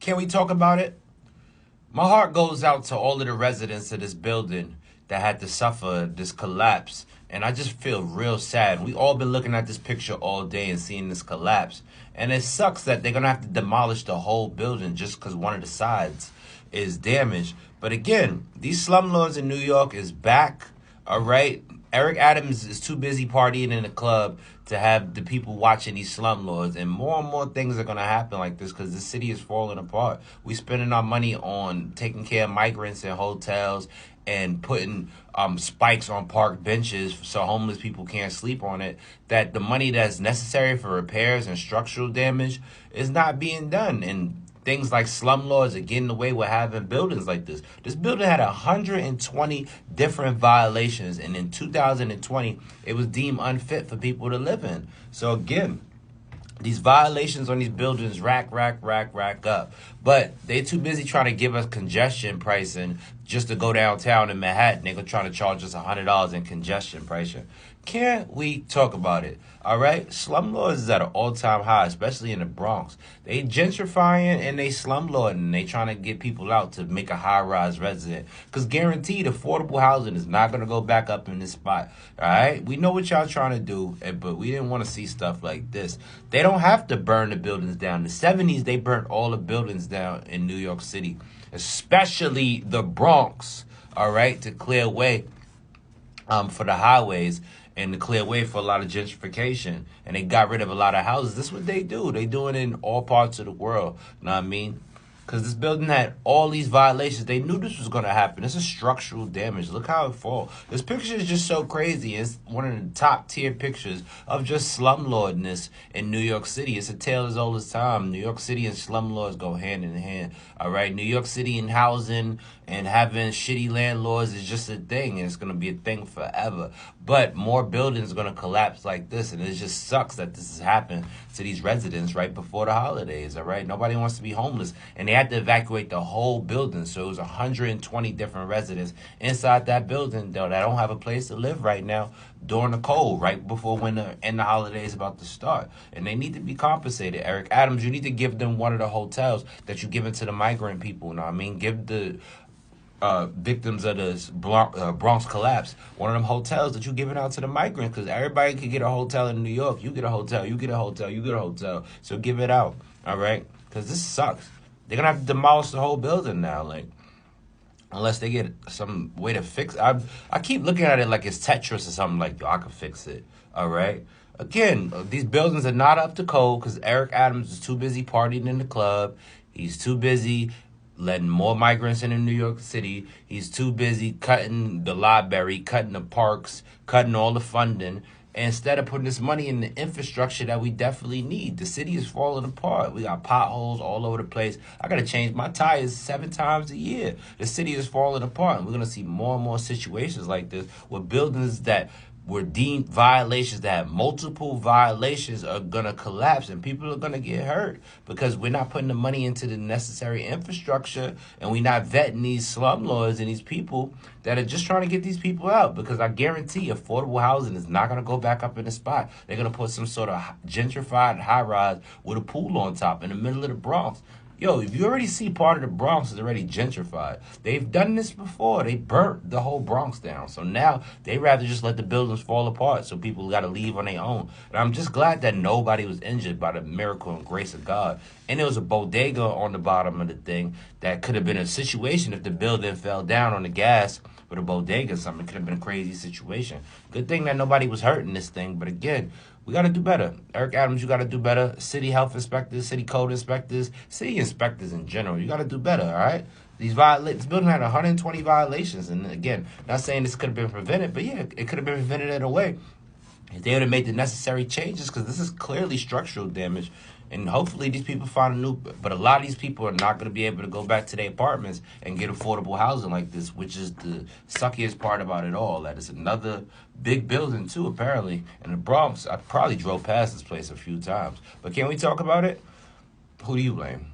Can we talk about it? My heart goes out to all of the residents of this building that had to suffer this collapse. And I just feel real sad. We all been looking at this picture all day and seeing this collapse. And it sucks that they're going to have to demolish the whole building just because one of the sides is damaged. But again, these slumlords in New York is back, all right? Eric Adams is too busy partying in the club to have the people watching these slumlords. And more things are going to happen like this because the city is falling apart. We spending our money on taking care of migrants in hotels and putting spikes on park benches so homeless people can't sleep on it, that the money that's necessary for repairs and structural damage is not being done. And things like slumlords are getting away with having buildings like this. This building had 120 different violations, and in 2020, it was deemed unfit for people to live in. So again, these violations on these buildings rack up. But they too busy trying to give us congestion pricing just to go downtown in Manhattan. They're going to try to charge us $100 in congestion pricing. Can't we talk about it? All right? Slumlords is at an all-time high, especially in the Bronx. They gentrifying and they slumlording. And they trying to get people out to make a high-rise resident. Because guaranteed, affordable housing is not going to go back up in this spot. All right? We know what y'all trying to do, but we didn't want to see stuff like this. They don't have to burn the buildings down. In the 70s, they burnt all the buildings down in New York City, especially the Bronx, all right, to clear way for the highways and to clear way for a lot of gentrification. And they got rid of a lot of houses. This is what they do. They do it in all parts of the world. You know what I mean? Because this building had all these violations. They knew this was going to happen. This is structural damage. Look how it falls. This picture is just so crazy. It's one of the top tier pictures of just slumlordness in New York City. It's a tale as old as time. New York City and slumlords go hand in hand. All right. New York City and housing and having shitty landlords is just a thing. And it's going to be a thing forever. But more buildings are going to collapse like this. And it just sucks that this has happened to these residents right before the holidays. All right. Nobody wants to be homeless. And they had to evacuate the whole building. So it was 120 different residents inside that building that don't have a place to live right now during the cold, right before winter and the holidays about to start. And they need to be compensated. Eric Adams, you need to give them one of the hotels that you given to the migrant people. You know what I mean? Give the victims of this Bronx collapse one of them hotels that you giving out to the migrants, because everybody could get a hotel in New York. You get a hotel, you get a hotel, you get a hotel. So give it out, all right? Because this sucks. They're going to have to demolish the whole building now, like, unless they get some way to fix it. I keep looking at it like it's Tetris or something, like, yo, I can fix it, all right? Again, these buildings are not up to code because Eric Adams is too busy partying in the club. He's too busy letting more migrants into New York City. He's too busy cutting the library, cutting the parks, cutting all the funding, instead of putting this money in the infrastructure that we definitely need. The city is falling apart. We got potholes all over the place. I got to change my tires 7 times a year. The city is falling apart. And we're going to see more and more situations like this where buildings that were deemed violations, that have multiple violations, are going to collapse and people are going to get hurt because we're not putting the money into the necessary infrastructure and we're not vetting these slumlords and these people that are just trying to get these people out, because I guarantee affordable housing is not going to go back up in the spot. They're going to put some sort of gentrified high-rise with a pool on top in the middle of the Bronx. Yo, if you already see part of the Bronx is already gentrified. They've done this before. They burnt the whole Bronx down. So now they rather just let the buildings fall apart so people got to leave on their own. And I'm just glad that nobody was injured by the miracle and grace of God. And there was a bodega on the bottom of the thing that could have been a situation if the building fell down on the gas with a bodega or something. It could have been a crazy situation. Good thing that nobody was hurt in this thing. But again, we got to do better. Eric Adams, you got to do better. City health inspectors, city code inspectors, city inspectors in general, you got to do better, all right? This building had 120 violations. And again, not saying this could have been prevented, but yeah, it could have been prevented in a way if they would have made the necessary changes, because this is clearly structural damage. And hopefully these people find a new, but a lot of these people are not going to be able to go back to their apartments and get affordable housing like this, which is the suckiest part about it all. That is another big building too, apparently. In the Bronx, I probably drove past this place a few times. But can we talk about it? Who do you blame?